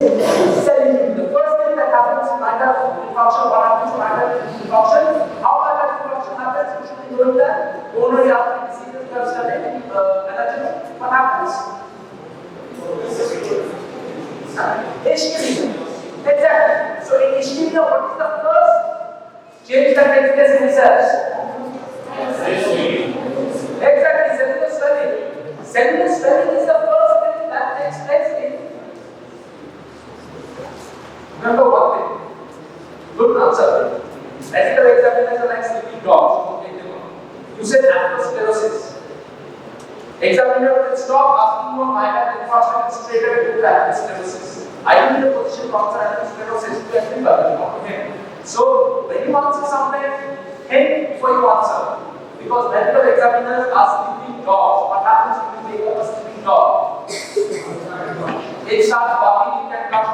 cell injury. The first thing that happens in mitochondrial function, what happens in mitochondrial function, how mitochondrial function happens, usually during the coronary artery diseases we have studied, allergy, what happens? Ischemia. Exactly. So in ischemia, what is the first change that takes place in the cells? Exactly, cellular swelling. Cellular swelling is the first thing that takes place in. Remember one thing. Good answer. Medical examiners are like sleeping dogs. You said atherosclerosis. Examiner will stop asking you a minor infarction and straight away do atherosclerosis. I need a position for atherosclerosis to everybody. Okay. So when you answer something, think before you answer. Because medical examiners are sleeping dogs. What happens when you take a sleeping dog? It starts barking, it can come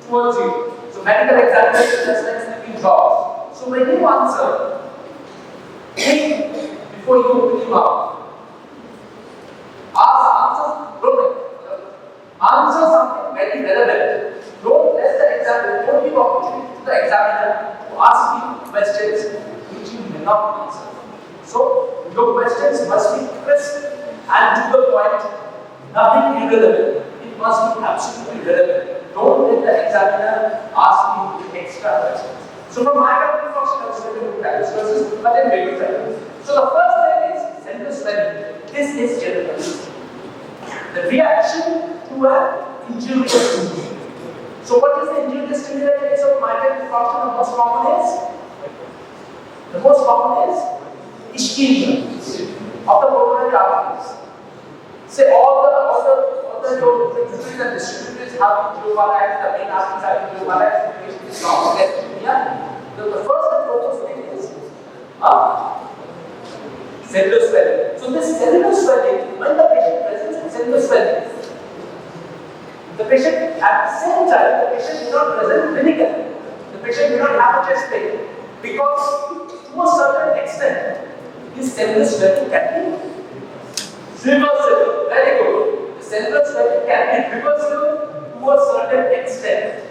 towards you. So medical examiners are just like sleeping dogs. So when you answer, think before you open your mouth. Answer something very relevant. Don't let the examiner, don't give opportunity to the examiner to ask you questions which you may not answer. So your questions must be crisp and to the point, nothing irrelevant. It must be absolutely relevant. Don't let the examiner ask you extra questions. So from my point of view, I was going to look at this versus, but then we will try. So the first thing is central swelling. This is general. The reaction to an injurious stimuli. So what is the injurious stimuli in case of mitochondrial infarction? The most common is ischemia of the pulmonary arteries. Say all the injuries and distributors have injuries, the main arteries have injuries, the patient is not ischemia. The first and foremost thing is cellular swelling. So this cellular swelling, when the patient presents with cellular swelling, the patient at the same time, the patient is not present clinically. The patient may not have a chest pain because to a certain extent, this cellular swelling can be reversible. Very good. The cellular swelling can be reversible to a certain extent.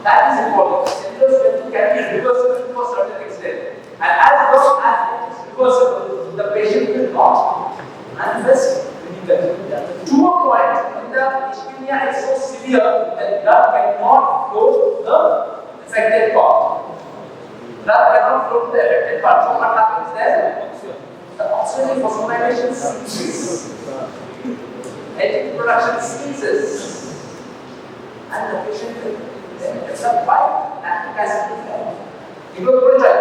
That is important. The cellular swelling can be reversible to a certain extent. And as long as it is reversible, the patient will not manifest clinically. To a point, when the ischemia is so severe that blood cannot flow to the affected part. Blood cannot flow to the affected part. So what happens there? The oxygen phosphorylation ceases. Engine production ceases. And the patient will then develop by lactic acid form. You will try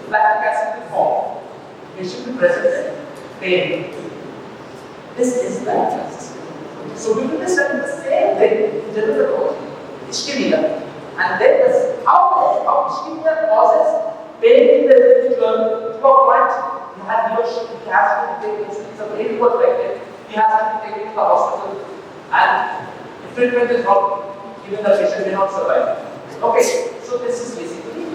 lactic acid form. Patient will present pain. This is bad. So we will be studying the same thing in general ischemia. And then how ischemia causes pain in the individual to a point he has to be taken to the very affected. He has to be taken to the hospital. And if treatment is not given, the patient may not survive. Okay, so this is basically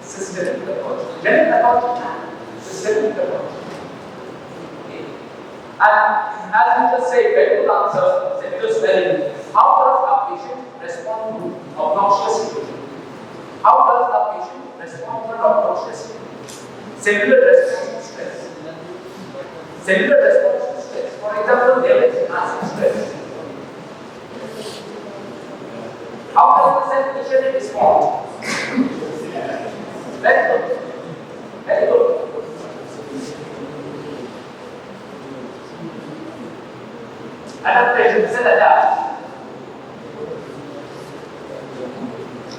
systemic approach. General approach and systemic approach. Okay. And as we just said, very good answer, cellular swelling. How does a patient respond to obnoxious stimuli? How does a patient respond to obnoxious stimuli? Cellular response to stress. Cellular response to stress. For example, there is massive stress. How does the cell initially respond? Very good. Very good. Adaptation, cell adapt.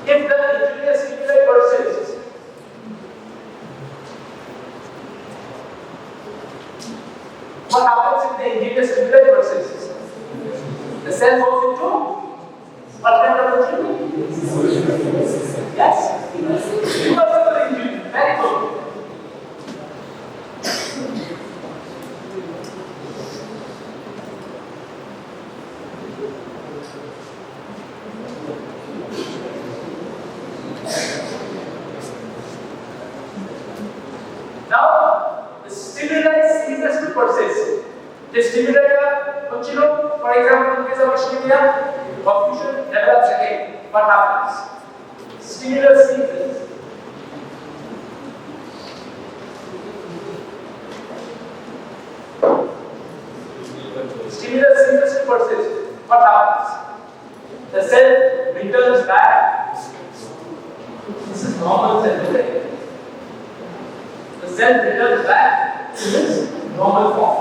If the injurious stimuli persists, what happens if the injurious stimuli persists? The cell goes into what kind of injury? Yes. Reversible injury. Very good. Now, the stimuli ceases to persist. The stimuli, for example, in case of of ischemia, perfusion develops again. What happens? Stimulus ceases. Stimulus ceases to persist. What happens? The cell returns back. This is normal cell, okay? The cell returns back to its normal form.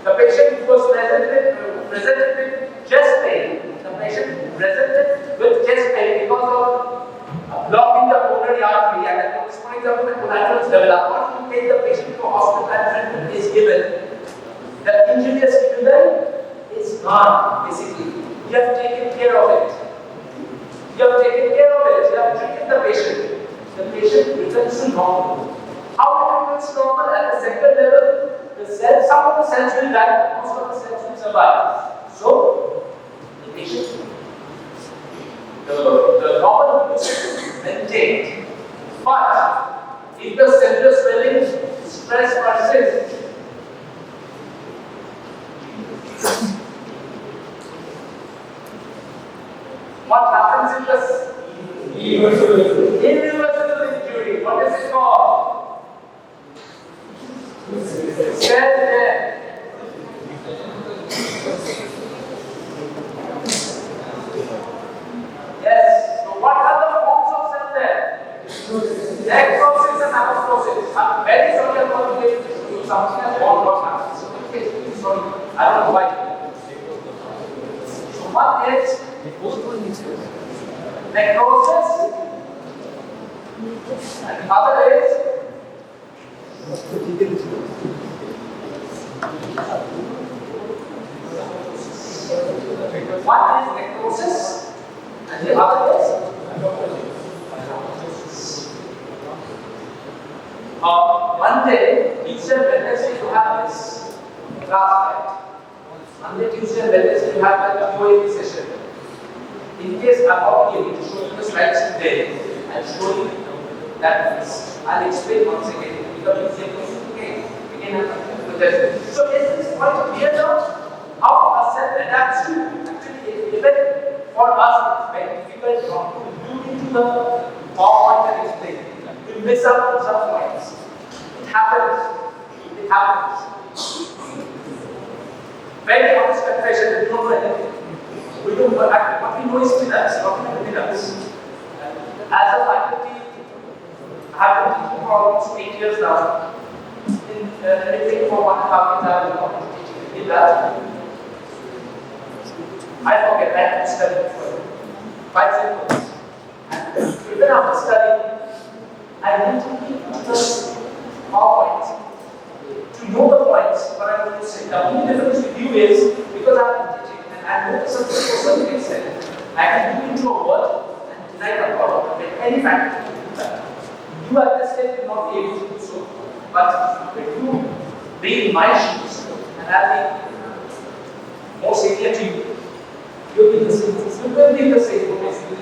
The patient was presented with chest pain. The patient presented with chest pain because of blocking the coronary artery and the corresponding collaterals develop. Once you take the patient to hospital and treatment is given, the injurious stimuli is gone, basically. You have taken care of it. You have taken care of it. You have treated the patient. The patient returns to normal. How it returns to normal? At the second level, some of the cells will die, most of the cells will survive. So, the patient, the normal condition is maintained. But, if the cellular swelling, stress persists, what happens in this? Irreversible injury. What is it called? Cell death. Yes. So what are the forms of cell death? Necrosis and apoptosis. I'm very sorry about you. Something has gone wrong. Okay, sorry. I don't know why. So what is necrosis? And the other is one is necrosis and the other is one day, Tuesday and Wednesday you have this class, right? Monday, Tuesday and Wednesday you have a QA session. In case I'm not able to show you the slides today, I'll show you that I'll explain once again. Because easier for you again and so is this quite clear now? How a cell adapts to actually even for us it's very difficult not to do into the PowerPoint and explain. We miss out on some points. It happens. It happens. Very honest confession, we don't know anything. We don't know what we know is peanuts, not peanuts. As a faculty, I have been teaching for almost 8 years now. In anything for 1.5 years, I have been teaching in that. I forget, I have to study for 5 seconds. And even after studying, I need to keep the PowerPoint to know the points what I'm going to say. The only difference with you is because I'm teaching and I know the subject to a certain extent, I can do into a word and deny the problem. Any faculty can do that. You at this stage will not be able to do so, but when you be in my shoes and I'll be more senior to you, you'll be the same. You will be the same, basically.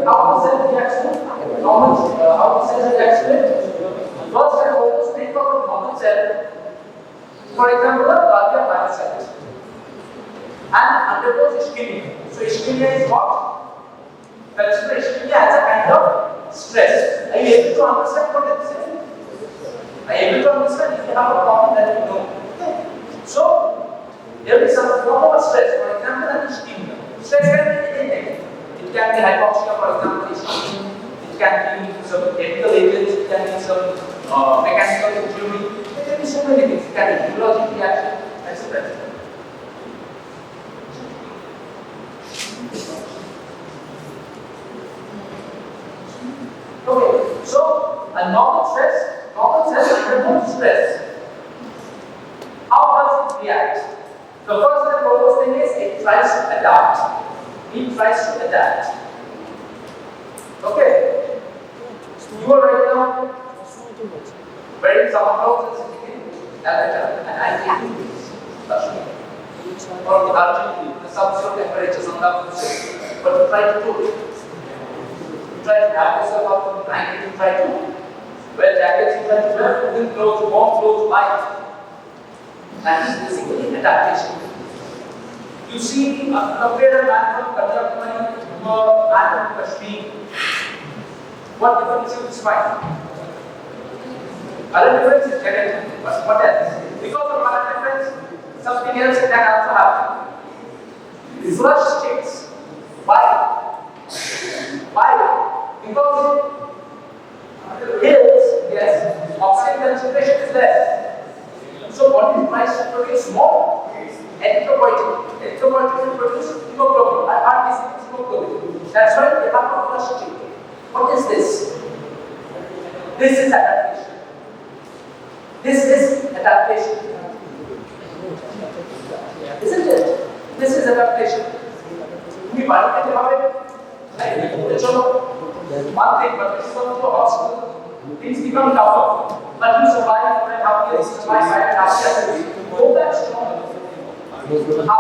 How the cell reacts to normal, how the cell reacts to it. First, I want to speak about the normal cell. For example, the bioavailability and undergoes ischemia. So ischemia is what? Consider ischemia as a kind of stress. Are you able to understand what I'm saying? Are you able to understand? If you have a problem, then you know. Okay. So there is some form of stress. For example, an ischemia. Stress can be anything. It can be hypoxia, for example, ischemia. It can be some chemical agents. It can be some mechanical injury. There can be so many things. It can be neurologic reaction, etc. Okay, so a normal cell undergoes stress. How does it react? The first and foremost thing is it tries to adapt. It tries to adapt. Okay, you are right now wearing summer clothes and sitting in and I take this or the sub-zero temperatures on the outside, but you try to do it. Try to wrap yourself up in a blanket, you try to wear jackets, you try to wear woolen clothes, warm clothes, light. That is basically adaptation. You see, compare a man from Kanyakumari to a man from Kashmir. What difference you find? Other difference is genetic. But what else? Because of other difference, something else can also happen. Flush chicks. Why? Why? Because hills, yes, oxygen concentration is less. So body tries to produce more erythropoietin. Erythropoietin will produce hemoglobin. Heart is hemoglobin. That's why they have a flush chick. What is this? This is adaptation. This is adaptation. Isn't it? This is adaptation. We find it about it. One thing, but if you come to a hospital, things become tougher. But you survive 4.5 years, survive 5.5 years, go back stronger. How?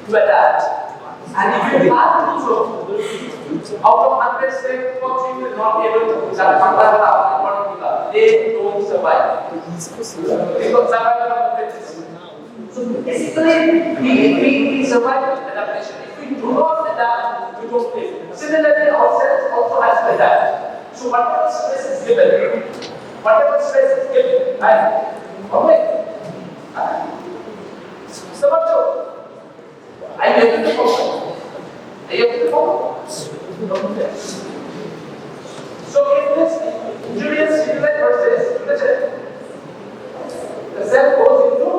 To adapt. And if you have to do so, out of 100 say 2 or 3 will not be able to survive. They don't survive. They don't survive on the fittest. So basically, we survive with adaptation. If we do not adapt, we don't live. Similarly, our cells also has to adapt. So whatever stress is given, right? Okay. So much so. I am able to follow. So if this injurious stimuli persists, the cell goes into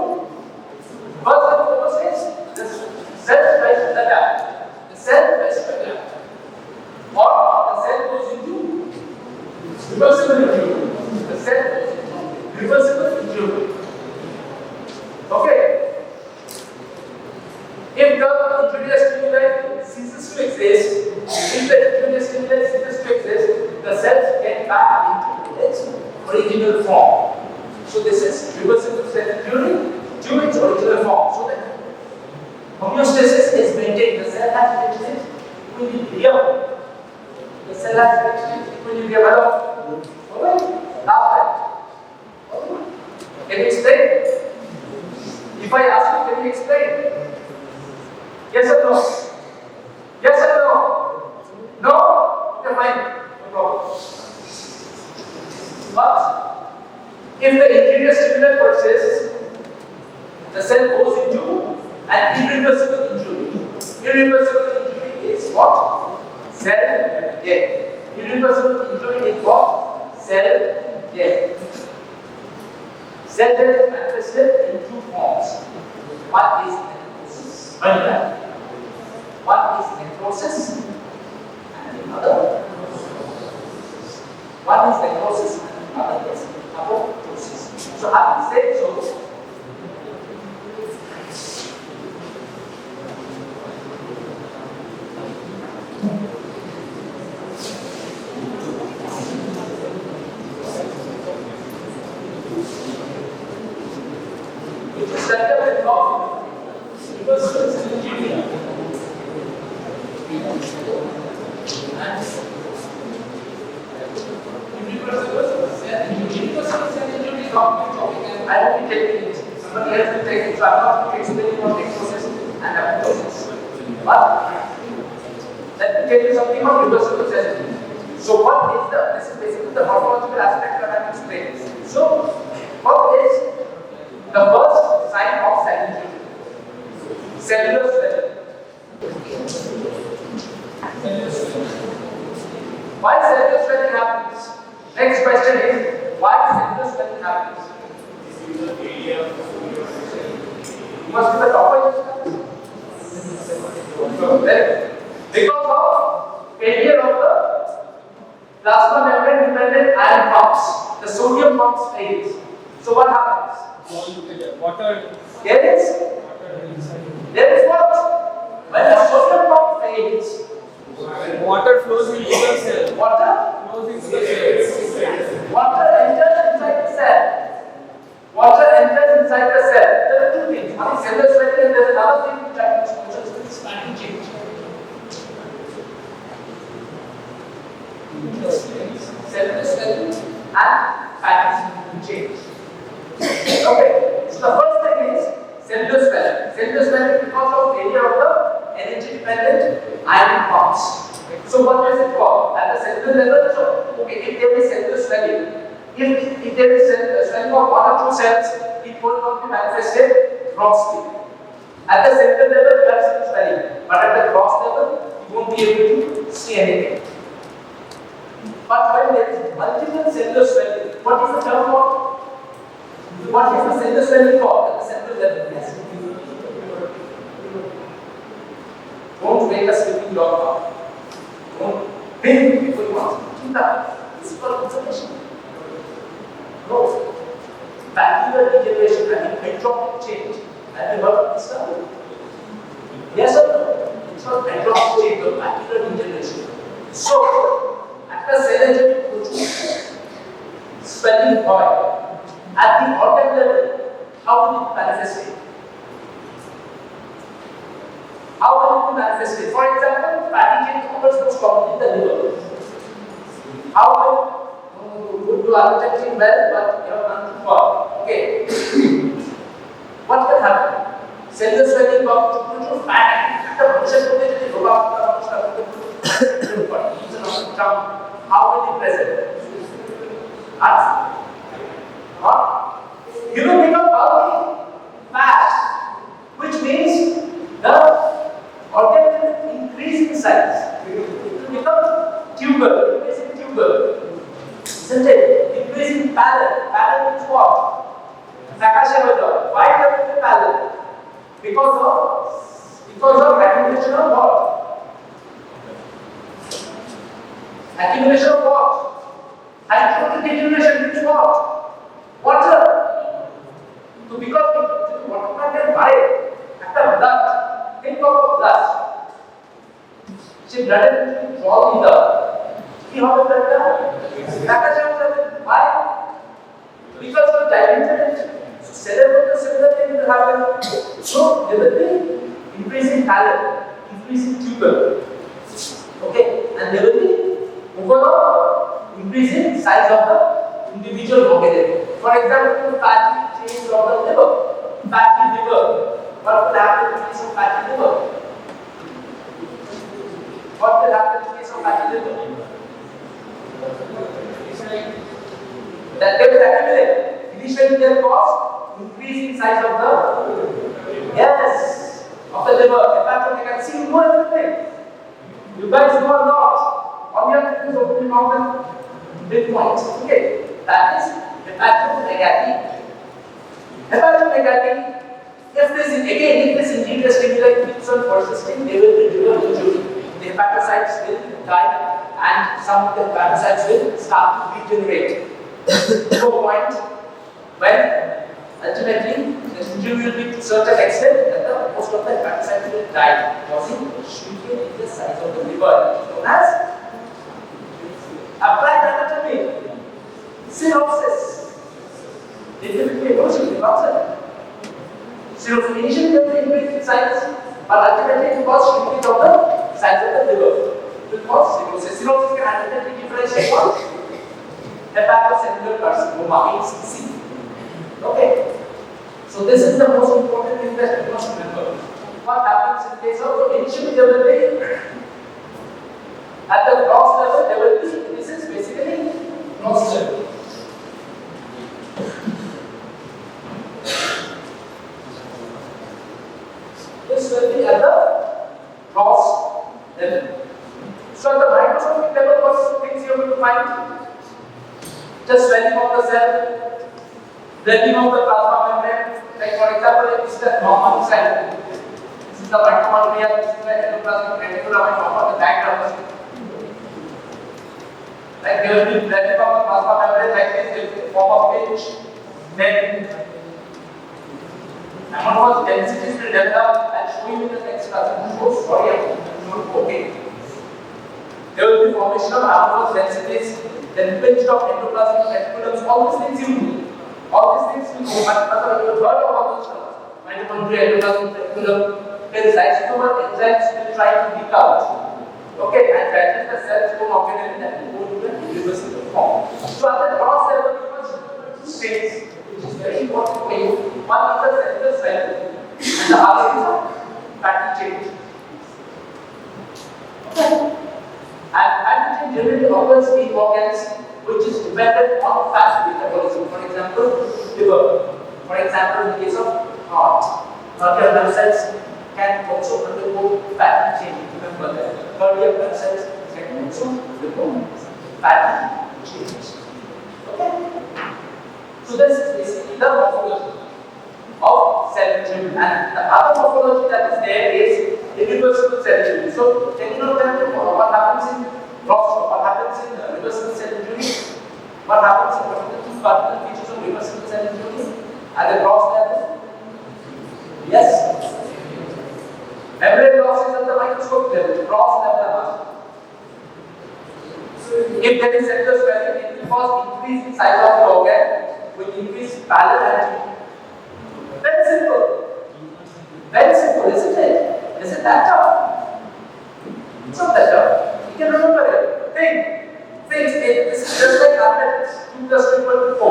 first and foremost is the cell tries to adapt. The cell tries to adapt. Or the cell goes into reversible injury. The cell goes into reversible injury. Okay. If the injurious stimuli ceases to exist, the cells get back into its original form. So this is reversible cell injury to its original form. So that homeostasis is maintained. The cell has reached its equilibrium. The cell has reached its equilibrium. Okay? Last time. Okay? Can you explain? If I ask you, can you explain? Yes or no? Yes or no? No? Okay, fine. No problem. But if the injurious stimuli persists, the cell goes into an irreversible injury. Irreversible injury is what? Cell death. Irreversible injury is what? Cell death. Cell death is manifested in two forms. One is necrosis. One is necrosis and the other. One is necrosis and the other is apoptosis. So having said so, I will be taking it. Somebody else will take it. So I'm not explaining what necrosis and apoptosis. But let me tell you something about reversible cell injury. So what is this is basically the morphological aspect that I'm explaining. So what is the first sign of cell injury? Cellular swelling. Why cellular swelling happens? Next question is, why cellular swelling happens? Must be the topper. Because of failure of the plasma membrane dependent ion pumps, the sodium pumps fails. So what happens? Water. There is what? When the sodium pump fails, Water flows into the cell. Water Flows into the cell. Water enters inside the cell. Water enters inside the cell. There are two things. One is cellular swelling and there is another thing which I can mention is spanning change. Cellular swelling and spanning change. Okay. So the first thing is cellular swelling. Cellular swelling because of failure of the energy dependent ion pumps. So what does it call? At the cellular level, so okay, if there is cellular swelling, if there is swelling of one or two cells, it will not be manifested grossly. At the cellular level, you have some swelling, but at the gross level, you won't be able to see anything. But when there is multiple cellular swelling, what is the term called? What is the cellular swelling called at the cellular level? Yes. Don't wake a sleeping dog up. Don't think before you answer. This is called observation. No. Bacterial degeneration, hydropic change. Have you heard of this term? Yes or no? It's called hydropic change or bacterial degeneration. So, at the cell level, swelling point. At the organ level, how will it manifest it? How will it manifest it? For example, fatty change occurs most commonly in the liver. How will you are attempting well, but you have gone too far? Okay. What will happen? Cellular swelling of due to fat. How will it present? You will become bulky, fast, which means the organ will increase in size. It will become tuber, increase in tuber. Isn't it? Increase in pallor. Pallor means what? Why does it pallor? Because of accumulation of what? Accumulation of what? Hydrogen deterioration means what? Water. So because water can buy at the blood, think of blood. See, blood is drawn in the. See how the blood why? Because of diluted. So similar thing will happen. So there will be increase in pallor, increase in tuber. Okay, and there will be overall increase in size of the individual organism. For example, fatty change of the liver. Fatty liver. What will happen in case of fatty liver? What will happen in case of fatty liver? That they will accumulate. Initially, their cost increase in size of the of the liver. Hepatomegaly. See, you know everything. You guys know a lot. All you have to do is open your mouth and big points. Okay, that is hepatomegaly. Hepatomegaly. If this interior stimuli keeps on persisting, they will endure injury. The hepatocytes will die, and some of the hepatocytes will start to degenerate. To a point when ultimately the injury will be to a certain extent that most of the hepatocytes will die, causing shrinkage in the size of the liver, known as applied anatomy, cirrhosis. Definitely erosion, the concept. Cirrhosis initially will increase in size, but ultimately it will cause shrinkage of the size of the liver. It will cause cirrhosis. Cirrhosis can ultimately differentiate what? Hepatocellular carcinoma, HCC. Okay. So this is the most important thing that you must remember. What happens in case of initially there will be at the gross level there will be, this is basically gross level. This will be at the gross level. So at the microscopic level, what things you are going to find? Just swelling of the cell, breaking of the plasma membrane. Like for example, this is the normal cell. This is the mitochondria, this is the endoplasmic reticulum, and of the diagram. Like there will be breaking of the plasma membrane like this, in form of pitch. Then amorphous densities will develop. I'll show you in the next class. Sorry, I'm okay. There will be formation of amorphous densities. Then pinched of endoplasmic reticulums, all these things you do. All these things you know, but you have heard of all those stuff. Mitochondria, endoplasmic reticulum, then lysosomal enzymes will try to leak out. Okay, and digest the cells from organelle and go to the irreversible form. So at the gross level, you must two things which is very important for you. One limit occurs in organs which is dependent on fat metabolism. For example, liver. For example, in the case of heart, cardiac blood cells can also undergo fat change. Remember that cardiac blood cells can also undergo fat change. Okay. So this is basically the morphology of cell injury, and the other morphology that is there is irreversible cell injury. So can you know what happens in what happens in reversible cell injury? What happens in the two cardinal features of reversible cell injury at the gross level? Yes. Membrane loss is at the microscopic level, gross level. If there is cellular swelling, it will cause increase in size of the organ with increased pallor and very simple. Very simple, isn't it? Is it that tough? It's not that tough. You can remember it. Think. This is just like athletics. 2 plus 2 equal to 4.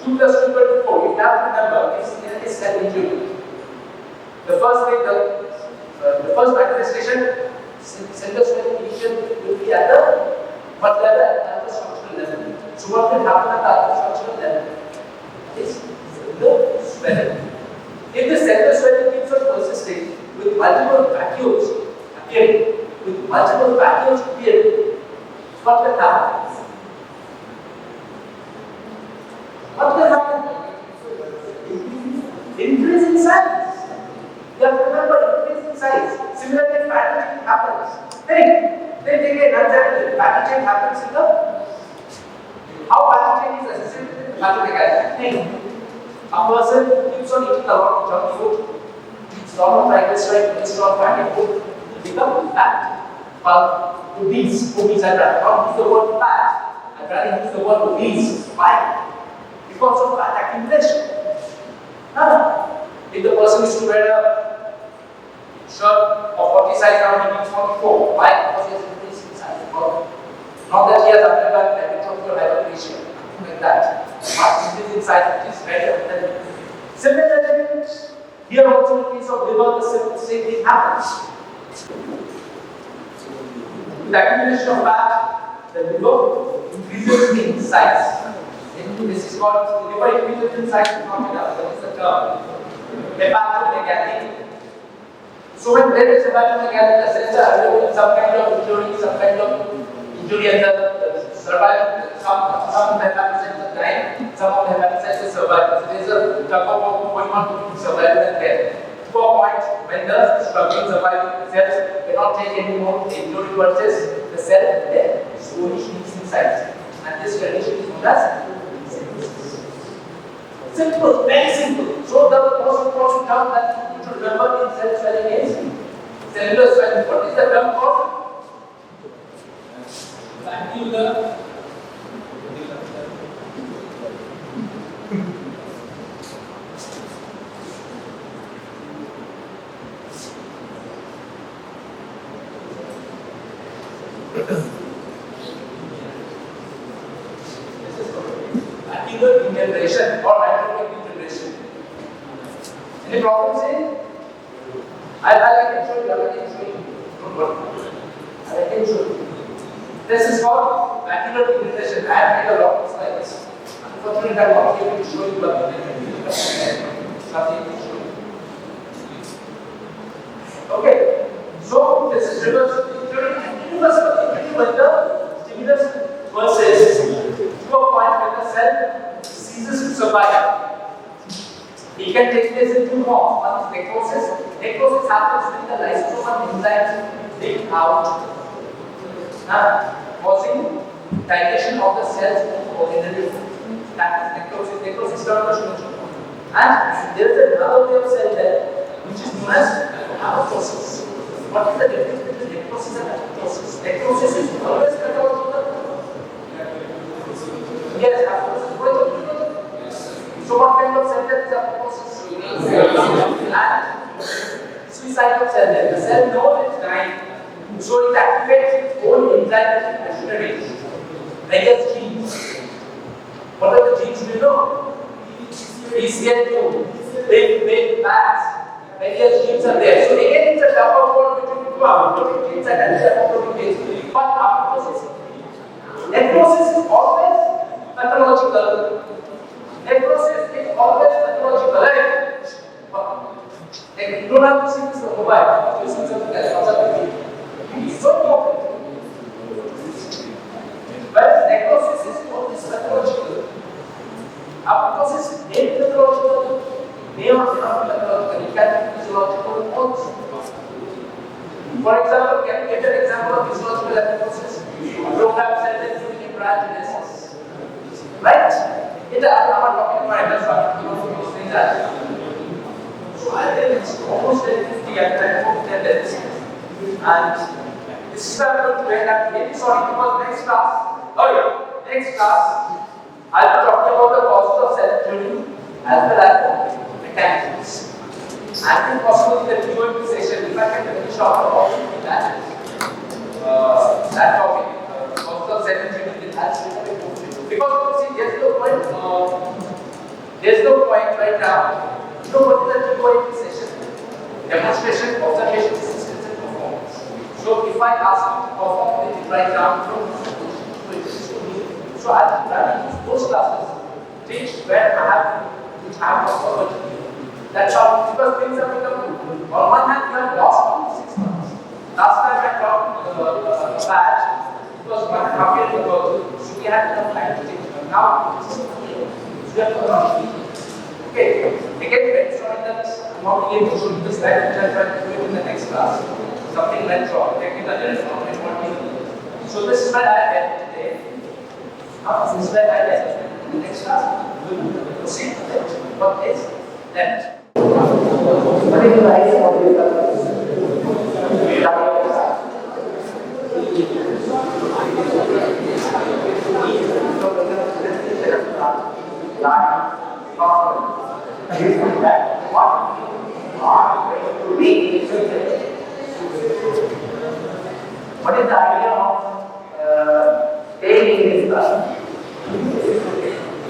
2 plus 2 equal to 4. You have to remember, it's a cell injury. The first manifestation, cellular swelling initially will be at the what level? At the structural level. So what will happen at the structural level? Is cellular swelling. If the cellular swelling keeps on persisting with multiple vacuoles appearing, what will happen? What will happen? Increase in size. You have to remember, increase in size. Similarly, fatty change happens. Think again, naturally, fatty change happens in the how fatty change is associated with fatty mechanism. A person keeps on eating a lot of junk food, eats a lot of triglyceride, cholesterol, fatty food, will become fat. But obese, I rather not use the word fat, I rather use the word obese. Why? Because of fat accumulation. If the person is to wear a shirt of 40 size, now he needs 44. Why? Because he has increased in size. Not that he has undergone hypertrophy or hyperplasia, like that. But increase in size, which is better than. Similarly, here also in case of liver, the same thing happens. With accumulation of fat, the liver increases in size. This is called liver increases in size phenomena. That is the term. Hepatomegaly. So when there is hepatomegaly, the cells are undergoing some kind of injury and the survival. Some hepatocytes are dying, some of the hepatocytes are surviving. So there is a tug of war going on between survival and death. To a point when the struggling surviving cells cannot take any more injury versus the cell then slowly shrinks in size. And this condition is known as simple, very simple. So the most important term that you need to remember in cell swelling is cellular swelling. What is the term called? Vacuolar. Vacuolar degeneration or hydrophobic degeneration. Any problems in? I can show you. Don't worry. I can show you. This is called vacuolar degeneration. I have made a lot of slides. Unfortunately, I am not able to show you, but nothing to show you. Okay. So this is reversible injury and irreversible injury when the stimulus versus to a point when the cell ceases to survive. It can take place in two forms. One is necrosis. Necrosis happens when the lysosomal enzymes leak out, causing dilation of the cells in ordinary. That is necrosis. Necrosis termination. And there is another way of cell death which is known as apoptosis. What is the difference between necrosis and apoptosis? Necrosis is always pathological. Yes, apoptosis. So what kind of cell death is apoptosis? And suicidal cell death. The cell knows it's dying, so it activates its own enzymatic machinery, various genes. What are the genes do you know? BCL2, big bags, various genes are there. So again, it's a tug of war between two apoptotic genes and anti-apoptotic genes. But apoptosis necrosis is always pathological. Necrosis is always pathological, right? You don't have to see this on mobile. You see something else outside the TV. It's so important. Whereas necrosis is always pathological. Apoptosis may be pathological, may or may not be pathological. It can be physiological also. For example, can you get an example of physiological apoptosis? Program cell density branches. Right? I'm not talking about endoscopy. You know, saying that. So I think it's almost 50 at that tendency. And this is where I'm going to end up here. Sorry, because next class, I'll be talking about the causes of cell tuning as well as the mechanisms. And then possibly the QA session, if I can finish off about that topic, causes of cell tuning, it has to be because see, there's no point right now. No, what is the QA session? Demonstration, observation, systems, and performance. So if I ask you to perform it right now, so I'll be running those classes, teach where I have performed. That's how, because things have become, on one hand, you have lost 6 months. Last time I taught batch, it was 1.5 years ago, so we had enough time to teach. Now, we have to run. Okay, again, very sorry that I'm not able to show you this slide, which I'll try to do it in the next class. Something went wrong, technical error, so this is where I get today. This is where I get in the next class. We will proceed with it. What is left? What is the idea of this? What is the idea of staying in this class?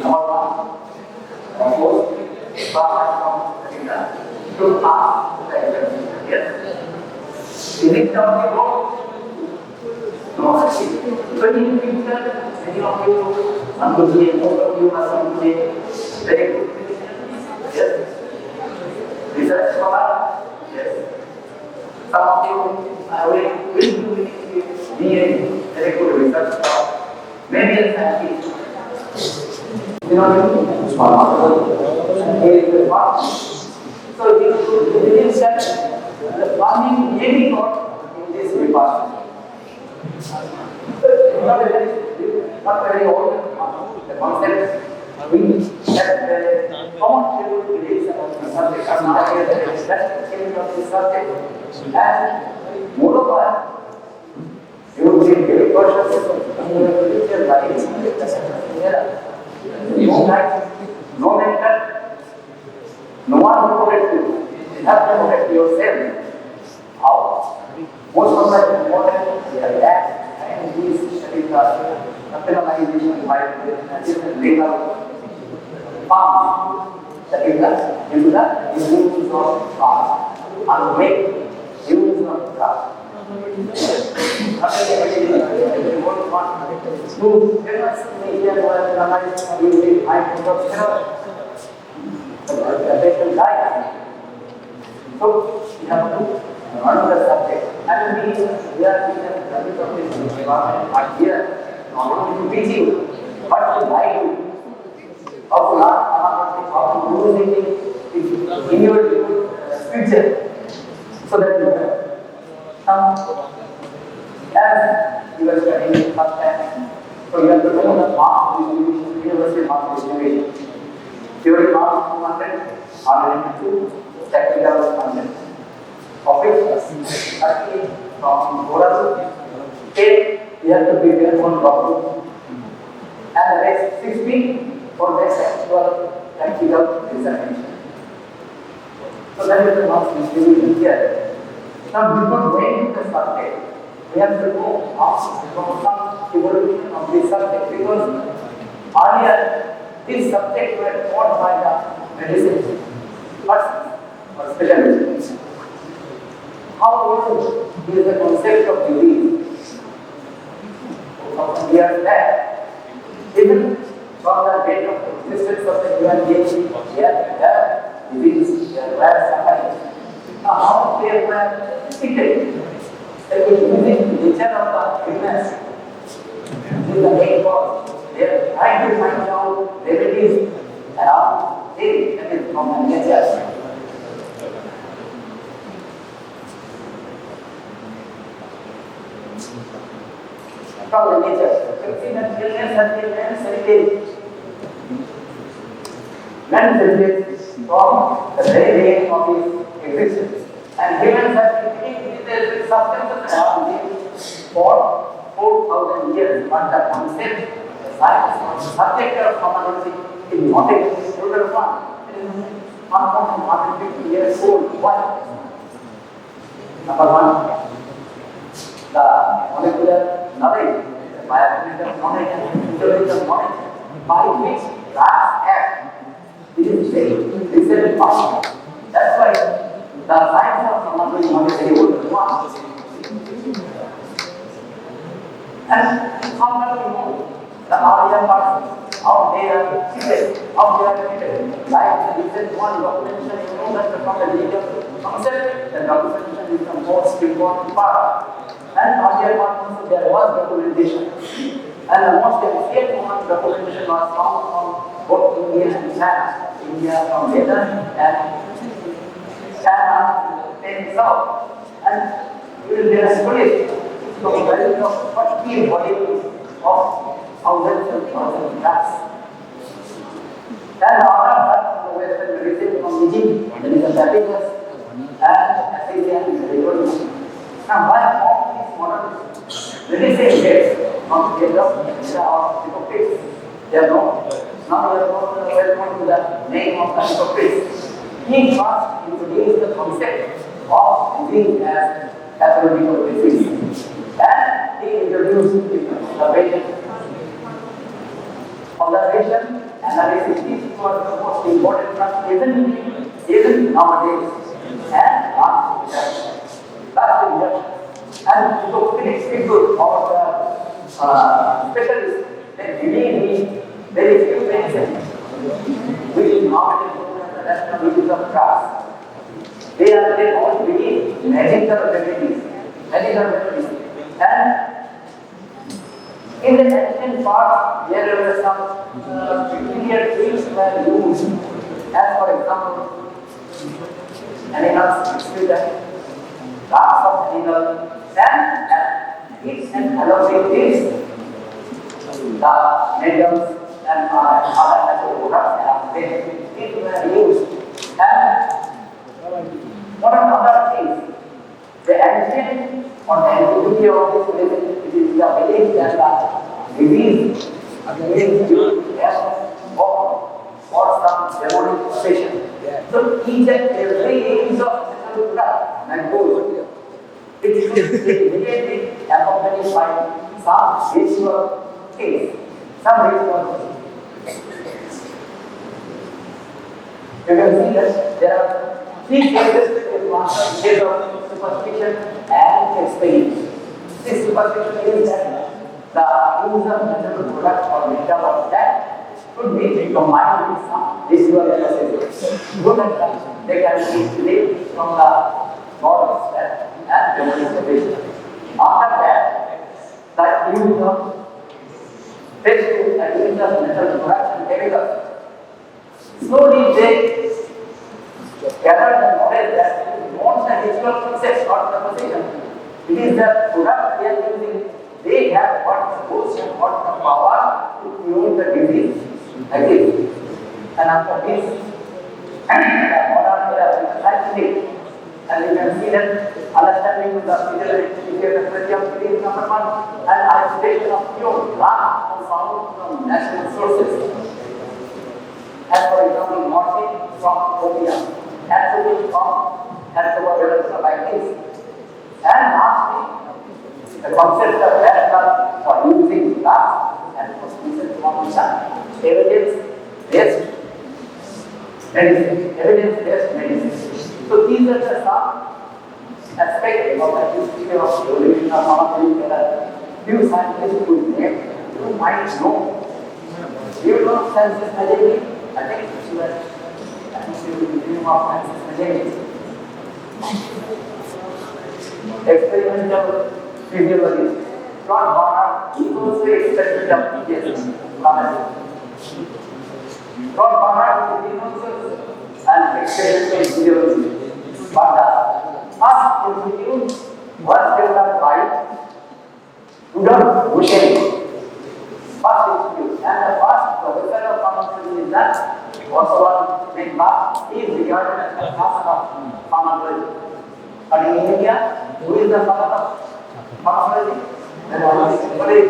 Number one, of course, to pass the exam. Yes? Is it something wrong? No. So in future, many of you, some could be most of you are some could be very good. Yes? Research scholar? Yes. Some of you are will be a very good research scholar. Maybe a scientist. You know, so you believe that the farming may be not in this department. Not very old, the concept we that the common theory believes about the subject are not here that is that the of the subject. And moreover, you will be very cautious of your future life. You won't like no mentor, no one will protect you. You have to protect yourself. How? Most of the important that and these studies are capitalization by different legal farms. That is into the use of cars and make use of cars. So we have to learn the subject, and we are in the service of this environment are here not only to teach you, but to guide you how to learn, how to use it in your future, so that you have some. As you are studying first time, so you have to know the mark distribution, universal mark distribution. Theory marks 200, 102, technical 100. Of which 30 from oral, 10 you have to prepare for problem, and the rest 60 for the actual practical examination. So that is the marks distribution here. Now before going to the subject, we have to go from some evolution of this subject, because earlier this subject were taught by the medicine person or specialists. How old is the concept of disease? From years back, Even from the date of existence of the human being, there disease, there were suffering. Now, how they were treated? They were using the nature of the illness. This is the main cause. They are trying to find out remedies around it, that is from the nature. From the nature. You see that illness has been heritage. Man's heritage from the very beginning of his existence. And humans have been living with the substances around him for 4,000 years. But the concept, the science, the subject of pharmacology is not a older one. It is 150 years old. Why? Number one, the molecular knowledge, the biochemical knowledge, and physiological knowledge by which drugs act. This is very recent possible. That's why the science of pharmacology is not a very old one. And how can we know the earlier parts, how they are treated, how they are treated? Like the recent one documentation, you know that from the legal concept, the documentation is the most important part. And earlier part there was documentation. And the most efficient one documentation was found from both India and China. India from Later and China in South. And you will get a split from the value of 40 volumes of thousands and thousands of drugs. And after that, from the Western received from Egypt, there is a Papyrus and Assyrian Revolution. Now, why all these modern medicine dates from the of Hippocrates? They are known. Now we are well known to the name of the Hippocrates. He first introduced the concept of disease as pathological disease. And he introduced observation, analysis. These were the most important ones, even nowadays. And last injection. And Hippocrates people or the specialists, they believe in very few medicines which normally known as the national uses of drugs. They don't believe in medical remedies. And in the ancient part, there were some peculiar things were used. As for example, animals with parts of animal and it's an allopathic taste. The metals and other natural products have been used. And what are other things? The ancient or the antiquity of this religion, it is the belief that the disease is due as born or some demonic possession. So each and every use of natural product and goes. It is immediately accompanied by some ritual things. Some ritual things. You can see that there are three cases in one case of superstition and experience. This superstition is that the use of natural product or metal of that could be combined with some ritual processes. Good and bad. They can be relieved from the bodies and demonic possession. After that, the use of physical and use of metal products and chemicals. Slowly they gather the knowledge that not the ritual process or the position. It is the product they are using. They have got the force and got the power to cure the disease. Like this. And after this, the modern era is scientific. And you can see that understanding the physiology of disease number one and isolation of pure blood found from natural sources. As for example, morphine from opium, atropine from antiviral like this. And lastly, the concept of rational for using glass and concept of evidence-based medicine. Evidence-based medicine. So these are the some aspects of the history of evolution of pharmacology that few scientists could name. You might know You know senses measurement? I think you were dream of senses measurement. Experimental physiology. Not Barnard equals to experimental physiology. Not Barnard equals and experimental physiology. But the first institute was developed by Rudolf Bushel. First institute and the first professor of pharmacology is that also one named Bach. He is regarded as the father of pharmacology. But in India, who is the father of pharmacology? What is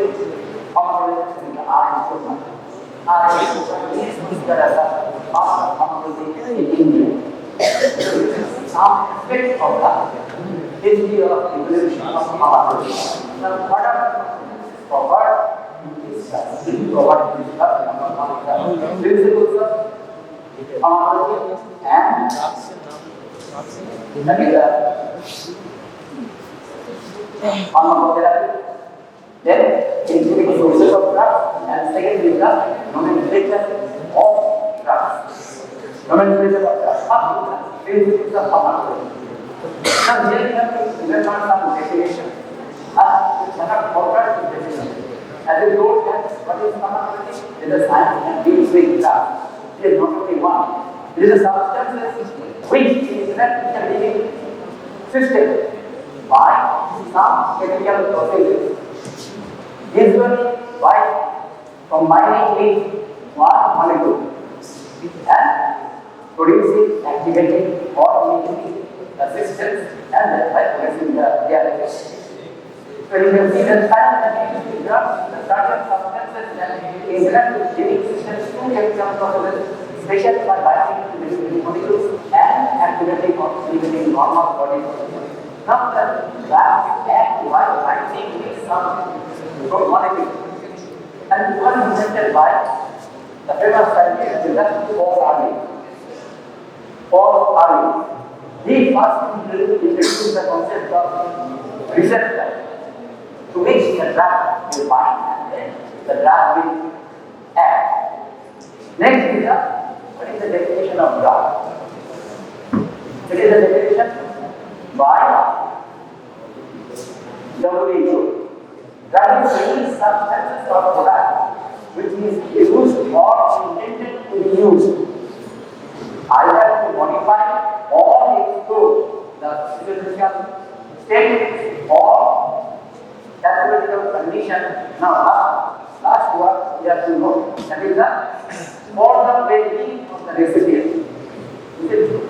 pharmacology? R. Institute. R. Institute is considered as the father of pharmacology in India. Some aspect of the history of evolution of pharmacology. Now, what are covered? Principles of pharmacology and pharmacotherapy. Then including sources of drugs and second is the nomenclature of drugs. Nomenclature of drugs. Principles of pharmacology. Now here we have to learn some definition. We cannot forget the definition. As a told that what is pharmacology? It is a science that deals with drugs. It is not only one. It is a substance which interact with the living system by some chemical processes. Usually by combining with one molecule and producing, activating or making the substance and thereby producing the reactions. So you can see the science that is drugs, the certain substances that interact with living systems through chemical processes, especially by binding to living molecules and activating or inhibiting normal body processes. Now the drugs act while binding with some molecules. And it was invented by the famous scientist Paul Ehrlich. He first introduced the concept of receptor, to which the drug will bind and then the drug will act. Next is what is the definition of drug? It is a definition by WHO. Drug is any substance or product which is used or intended to be used either to modify or improve the physiological state or pathological condition. Now, last word we have to know, that is the for the well-being of the recipient. Is it true?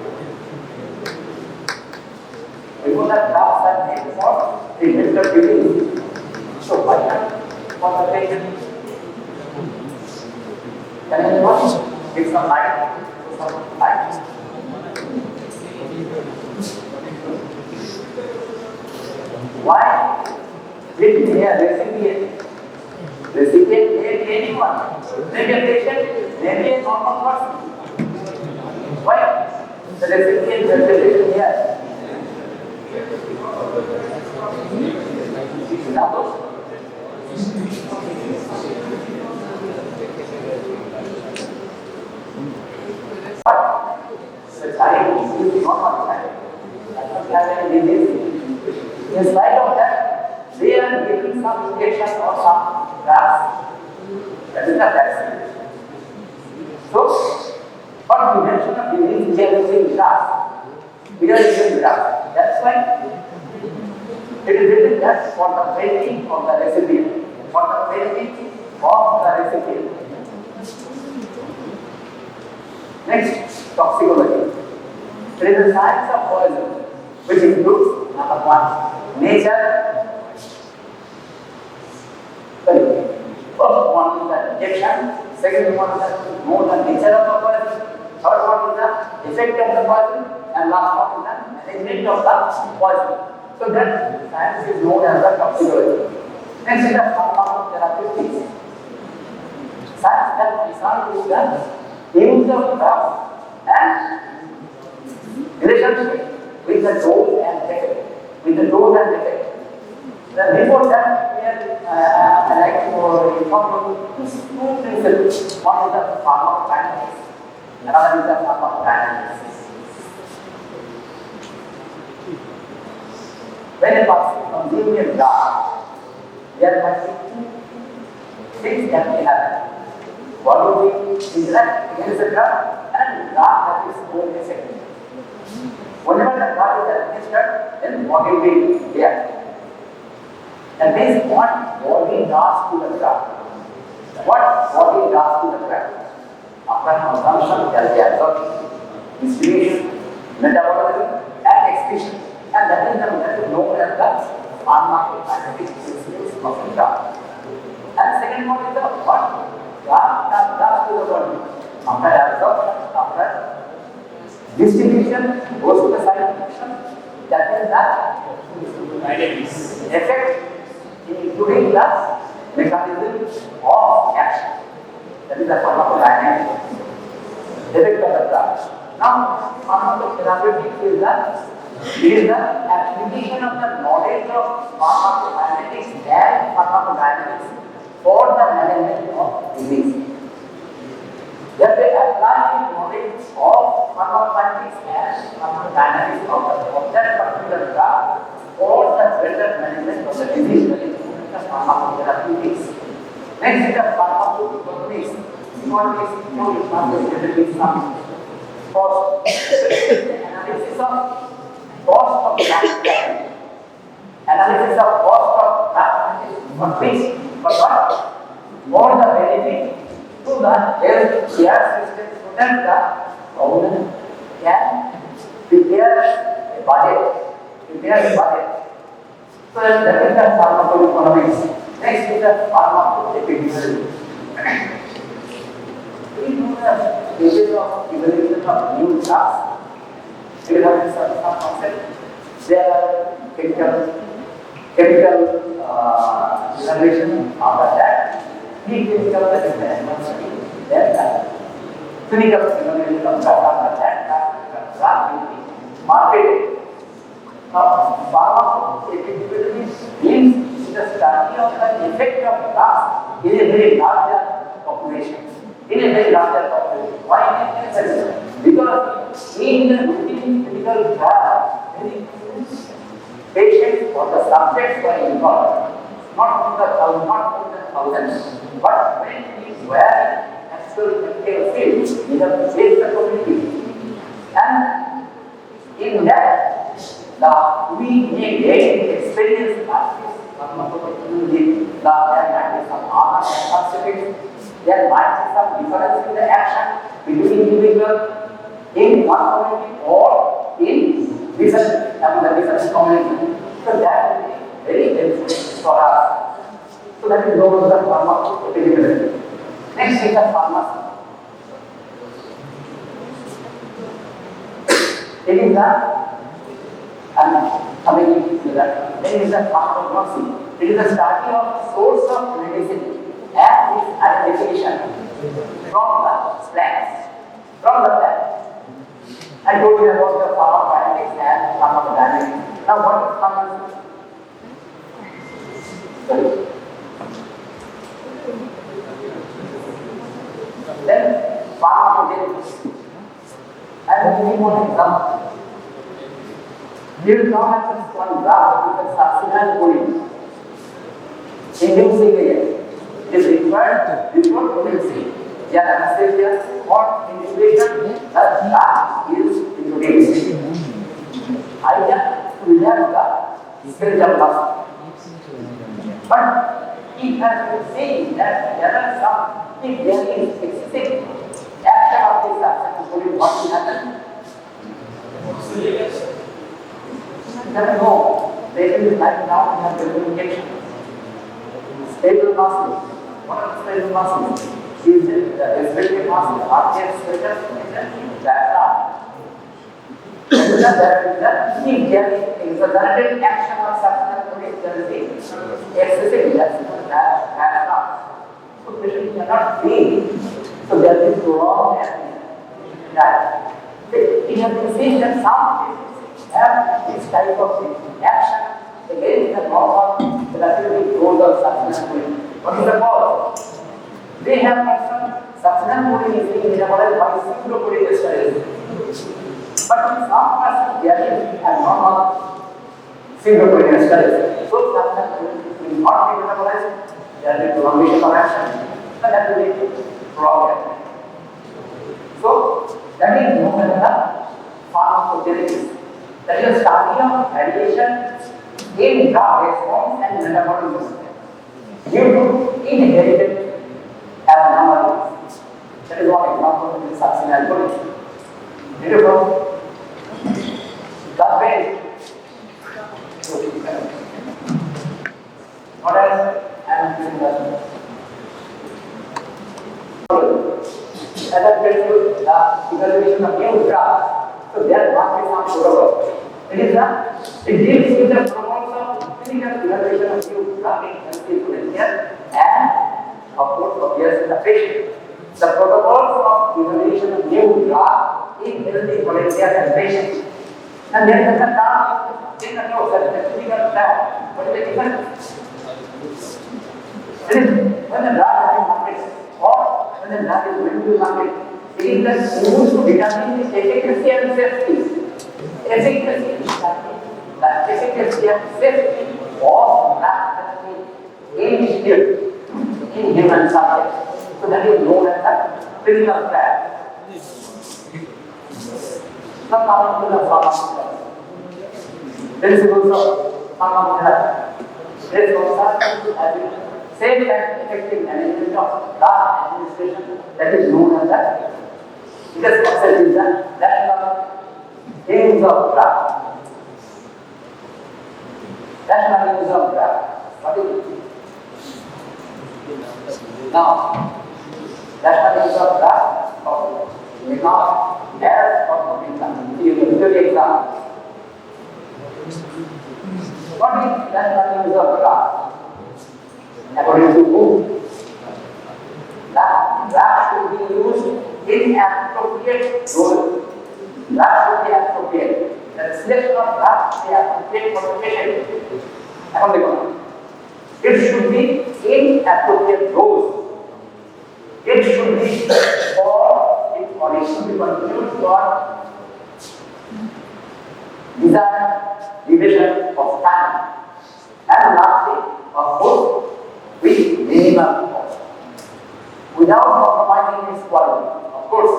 We know that drugs are made for the mental disease. So, why not for the patient? Can anyone give some light? Why did a recipient may be anyone, maybe a patient, maybe a normal person? Why the recipient representation here? The child is normal child. Does not have any disease. In spite of that, they are given some injection or some drugs. That is the vaccine. So, for prevention of disease, we are using drugs. We are using drugs. That's why it is written that for the well-being of the recipient. For the well-being of the recipient. Next, toxicology. There is a science of poison which includes number one, nature. First one is the injection, second one is the know the nature of the poison, third one is the effect of the poison, and last one is the management of the poison. So that science is known as the toxicology. Next is the pharmacotherapy. Science that is the use of drugs and relationship with the dose and effect. With the dose and effect. Then before that, we are I like to inform you two principles. One is the pharmacology, another is the pharmacology. When a person consumes a drug, there must be two things that may happen. One will be interact against the drug, and the drug has its own effect. Whenever the drug is administered, then body will react. And this is what body does to the drug. What body does to the drug? After consumption, there is absorption, distribution, metabolism, and excretion. And that is the method known as the pharmacokinetic principles of the drug. And second one is the what drug does to the body. After absorption, after distribution, goes to the circulation. That is the effect, including the mechanism of action. That is the pharmacodynamic effect of the drug. Now, pharmacotherapeutic is the application of the knowledge of pharmacodynamics and pharmacodynamics for the management of disease. That they apply the knowledge of pharmacodynamics and pharmacodynamics of that particular drug for the better management of the disease, that is the pharmacotherapeutics. Next is the pharmacoeconomics. Economics, it must be some cost analysis of cost of drug, analysis of cost of drug for which, but what? For the benefit to the healthcare system, so that the government can prepare a budget. So that is the pharmacoeconomics. Next is the pharmacoepidemiology. We know the stages of evaluation of new drugs. We have some concept. There are chemical evaluation. After that, clinical evaluation. Then clinical evaluation of drug. After that, drug will be marketed. Now, pharmacoepidemiology means the study of the effect of drugs in a very larger population. Why is this? Because in the routine clinical trial, many patients or the subjects were involved, not more than thousands. But when we were actual medical field, we have faced the community. And in that, we may gain experience like this. There might be some harm and consequences. There might be some difference in the action between individuals in one community or in different communities. So that will be very helpful for us. So that is known as the pharmacoepidemiology. Next is the pharmacy. It is the then is the pharmacology. It is the study of source of medicine and its identification from the plants. I told you about the pharmacokinetics and pharmacodynamics. Now what is pharmacy? Sorry. Then pharmacogenetics. I will give you one example. Here now has just one drug with a succinylcholine. Inducing agent is required before pregnancy. The anesthesia or intubation, the drug is introduced. Either to relax the skeletal muscle. But it has been seen that there are some, if there is excessive action of this succinylcholine, what will happen? No, they will lie down and have injection. Stable muscles. What are the stable muscles? Is it the respiratory muscle, arterial structure, diaphragm? If there is exaggerated action of succinylcholine, there is excessive diaphragm. So patient cannot breathe. So there is prolonged diet. It has been seen that some patients have this type of action against the normal the activity goes of succinate cooling. What is the cause? They have some succinate cooling is being metabolized by pseudopolyesters. But in some persons, there is abnormal pseudopolyesters. So succinate cooling will not be metabolized. There will be prolongation of action, and that will be prolonged. So that is known as the pharmacogenesis. That is the study of radiation in drug response and metabolism due to inherited abnormalities. That is one example of the succinate cooling. Did you know? That way, what else? And as I told you, the evaluation of new drugs. So there must be some protocol. It deals with the protocols of clinical evaluation of new drug in healthy volunteers and of course obviously the patient. The protocols of evaluation of new drug in healthy volunteers and patients. And there is a term in the notes that is the clinical trial. What is the difference? It is when the drug has been marketed or when the drug is going to be marketed. It is the used to determine the efficacy and safety. Efficacy the efficacy and safety of drug therapy in human subjects. So that is known as the clinical trial. Now coming to the pharmacology. Principles of pharmacology. There is also safe and effective management of drug administration, that is known as the biggest concept is the rational use of drug. Rational use of drug. What is it? Now, rational use of drug is not as or example. You can give the example. What is rational use of drug? According to who? That drug should be used in appropriate dose. Drug should be appropriate. The selection of drug should be appropriate for the patient. According to who? It should be in appropriate dose. It should be or it should be continued for desired duration of time. And lastly, of course, with minimum cost, without compromising its quality. Of course,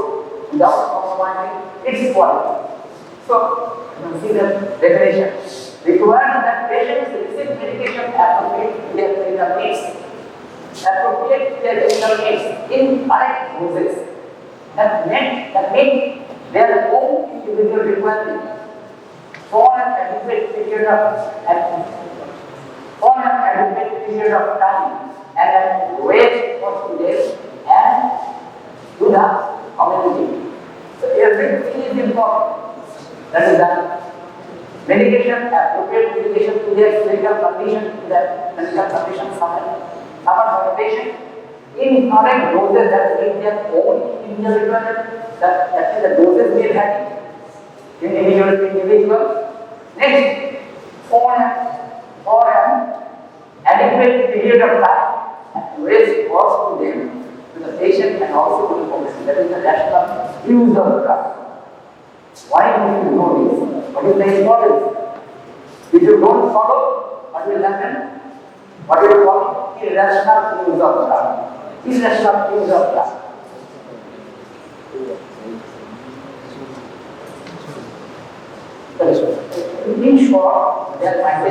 without compromising its quality. So, you can see the definition. Requires that patients receive medication appropriate to their clinical needs. Appropriate to their clinical needs in correct doses. That means their own individual requirement for an adequate period of time and then wait for 2 days and to the community. So everything is important. That is the medication, appropriate medication to their clinical condition, to their medical condition suffered by the patient in correct doses that meet their own individual requirement. That is the doses we have individual to individual. Next, for an adequate period of time and rest was to them, to the patient and also to the community. That is the rational use of drug. Why do you know this? What is the importance? If you don't follow, what will happen? What do you call irrational use of drug? Irrational use of drug. In short, there might be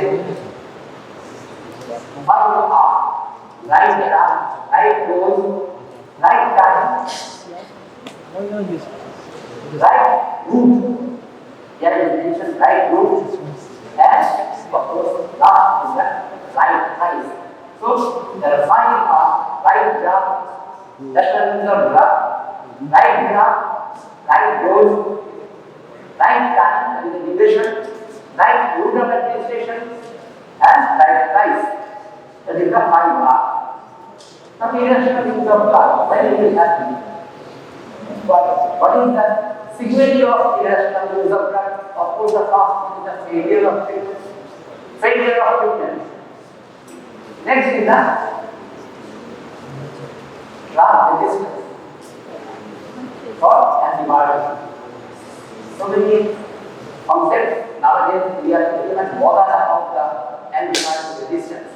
5 R. Right drug, right dose, right time, right route. There is mentioned right route and of course last is the right price. So there are 5 R. Right drug, that means of drug, right drug, right dose, right time, that is the duration, right route of administration, and right price. That is the 5 R. Now, irrational use of drug, when it will happen? What is the severity of irrational use of drug? Of course, the first is the failure of treatment. Failure of treatment. Next is the drug resistance for antibiotics. So many concepts nowadays we are very much bothered about the antibiotic resistance.